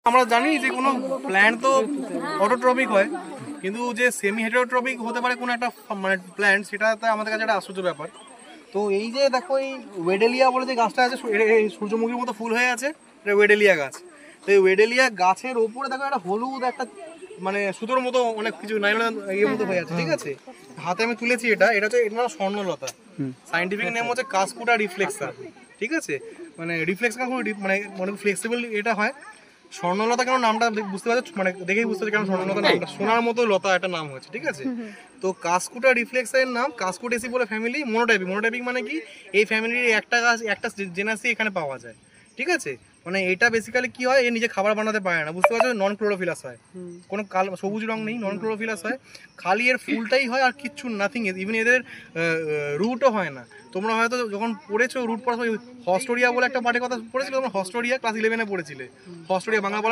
আমরা জানি যে কোনো প্ল্যান্ট তো অটোট্রপিক হয়, কিন্তু যে সেমি হেটারোট্রপিক হতে পারে কোনো একটা মানে প্ল্যান্ট, সেটাতে আমাদের কাছে একটা আশ্চর্য ব্যাপার। তো এই যে দেখো, এই ওয়েডেলিয়া বলে যে গাছটা আছে, এই সূর্যমুখীর মতো ফুল হয়ে আছে, এটা ওয়েডেলিয়া গাছ। তো এই ওয়েডেলিয়া গাছের ওপরে দেখো একটা হলুদ একটা মানে সুতোর মতো অনেক কিছু নাইলন ইয়ের মতো হয়ে আছে, ঠিক আছে? হাতে আমি তুলেছি, এটা হচ্ছে এটা স্বর্ণলতা। সাইন্টিফিক নেম হচ্ছে কাসকুটা রিফ্লেক্সা, ঠিক আছে? মানে রিফ্লেক্স মানে অনেক ফ্লেক্সিবল এটা হয়। স্বর্ণলতা কেন নামটা বুঝতে পারছো, মানে দেখেই বুঝতে পারছো কেন স্বর্ণলতা নামটা, সোনার মতো লতা একটা নাম হয়েছে, ঠিক আছে? তো কাসকুটা রিফ্লেক্সের নাম কাসকুটেসি বলে ফ্যামিলি, মনোটাইপিক মানে কি, এই ফ্যামিলির একটা গাছ একটা জেনাসি এখানে পাওয়া যায়, ঠিক আছে? মানে এটা বেসিক্যালি কি হয়, এ নিজে খাবার বানাতে পারে না, বুঝতে পারছো? নন ক্লোরোফিলাস হয়, কোনো সবুজ রং নেই, নন ক্লোরোফিলাস হয়, খালি এর ফুলটাই হয় আর কিচ্ছু নাথিং, ইভেন এদের রুটও হয় না। তোমরা হয়তো যখন পড়েছো রুট পড়া, হস্টোরিয়া বলে একটা পাঠের কথা পড়েছিলে, তোমরা হস্টোরিয়া ক্লাস 11-এ পড়েছিলে, হস্টোরিয়া বাংলা বলা